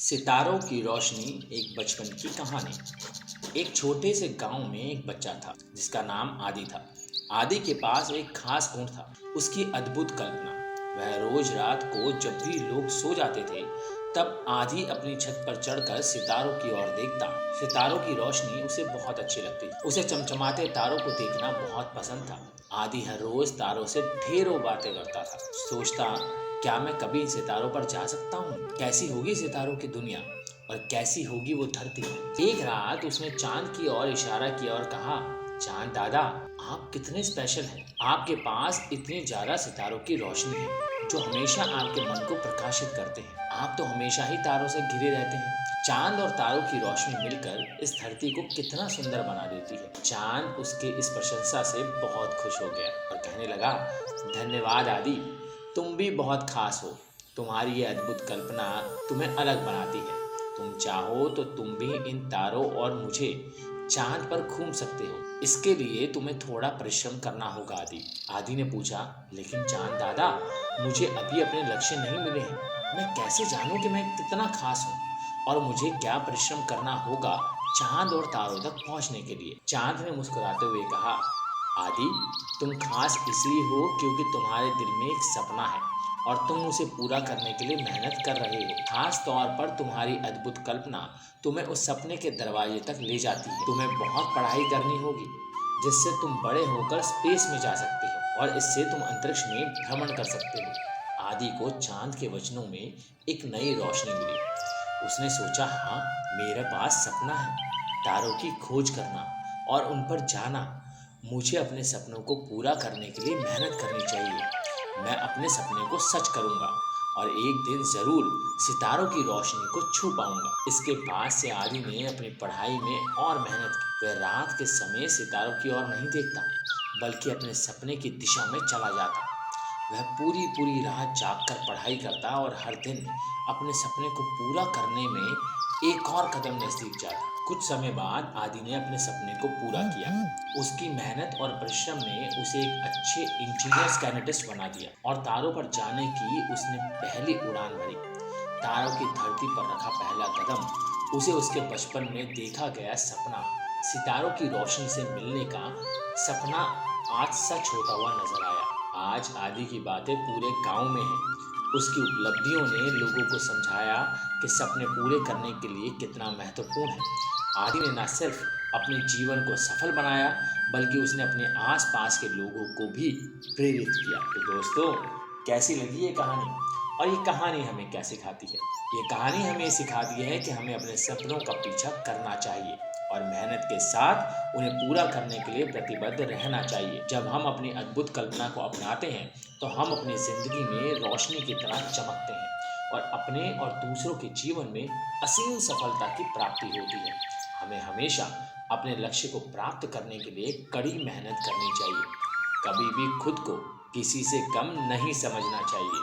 सितारों की रोशनी एक बचपन की कहानी। एक छोटे से गांव में एक बच्चा था जिसका नाम आदि था। आदि के पास एक खास गुण था, उसकी अद्भुत कल्पना। वह रोज रात को जब भी लोग सो जाते थे तब आदि अपनी छत पर चढ़कर सितारों की ओर देखता। सितारों की रोशनी उसे बहुत अच्छी लगती थी। उसे चमचमाते तारों को देखना बहुत पसंद था। आदि हर रोज तारों से ढेरों बातें करता था। सोचता, क्या मैं कभी इन सितारों पर जा सकता हूँ? कैसी होगी सितारों की दुनिया और कैसी होगी वो धरती? एक रात उसने चांद की ओर इशारा किया और कहा, चांद दादा, आप कितने स्पेशल हैं। आपके पास इतनी ज्यादा सितारों की रोशनी है जो हमेशा आपके मन को प्रकाशित करते हैं। आप तो हमेशा ही तारों से घिरे रहते हैं। चांद और तारों की रोशनी मिलकर इस धरती को कितना सुंदर बना देती है। चांद उसके इस प्रशंसा से बहुत खुश हो गया और कहने लगा, धन्यवाद आदि, तुम भी बहुत खास हो। तुम्हारी ये अद्भुत कल्पना तुम्हें अलग बनाती है। तुम चाहो तो तुम भी इन तारों और मुझे चांद पर घूम सकते हो। इसके लिए तुम्हें थोड़ा परिश्रम करना होगा आदि। आदि ने पूछा, लेकिन चांद दादा, मुझे अभी अपने लक्ष्य नहीं मिले हैं। मैं कैसे जानूं कि मैं कितना खास हूँ और मुझे क्या परिश्रम करना होगा चांद और तारों तक पहुंचने के लिए? चांद ने मुस्कुराते हुए कहा, आदि, तुम खास इसलिए हो क्योंकि तुम्हारे दिल में एक सपना है और तुम उसे पूरा करने के लिए मेहनत कर रहे हो। खास तौर पर तुम्हारी अद्भुत कल्पना तुम्हें उस सपने के दरवाजे तक ले जाती है। तुम्हें बहुत पढ़ाई करनी होगी जिससे तुम बड़े होकर स्पेस में जा सकते हो और इससे तुम अंतरिक्ष में भ्रमण कर सकते हो। आदि को चांद के वचनों में एक नई रोशनी मिली। उसने सोचा, हाँ, मेरे पास सपना है, तारों की खोज करना और उन पर जाना। मुझे अपने सपनों को पूरा करने के लिए मेहनत करनी चाहिए। मैं अपने सपने को सच करूंगा और एक दिन जरूर सितारों की रोशनी को छू पाऊंगा। इसके बाद से आदि ने अपनी पढ़ाई में और मेहनत की। वह रात के समय सितारों की ओर नहीं देखता बल्कि अपने सपने की दिशा में चला जाता। वह पूरी पूरी रात जागकर पढ़ाई करता और हर दिन अपने सपने को पूरा करने में एक और कदम नजदीक जाता। कुछ समय बाद आदि ने अपने सपने को पूरा किया। उसकी मेहनत और परिश्रम ने उसे एक अच्छे इंजीनियर साइंटिस्ट बना दिया और तारों पर जाने की उसने पहली उड़ान भरी। तारों की धरती पर रखा पहला कदम उसे उसके बचपन में देखा गया सपना, सितारों की रोशनी से मिलने का सपना, आज सच होता हुआ नजर आया। आज आदि की बातें पूरे गांव में हैं। उसकी उपलब्धियों ने लोगों को समझाया कि सपने पूरे करने के लिए कितना महत्वपूर्ण है। आदि ने न सिर्फ अपने जीवन को सफल बनाया बल्कि उसने अपने आसपास के लोगों को भी प्रेरित किया। तो दोस्तों, कैसी लगी ये कहानी और ये कहानी हमें क्या सिखाती है? ये कहानी हमें सिखाती है कि हमें अपने सपनों का पीछा करना चाहिए और मेहनत के साथ उन्हें पूरा करने के लिए प्रतिबद्ध रहना चाहिए। जब हम अपनी अद्भुत कल्पना को अपनाते हैं तो हम अपनी जिंदगी में रोशनी की तरह चमकते हैं और अपने और दूसरों के जीवन में असीम सफलता की प्राप्ति होती है। हमें हमेशा अपने लक्ष्य को प्राप्त करने के लिए कड़ी मेहनत करनी चाहिए। कभी भी खुद को किसी से कम नहीं समझना चाहिए।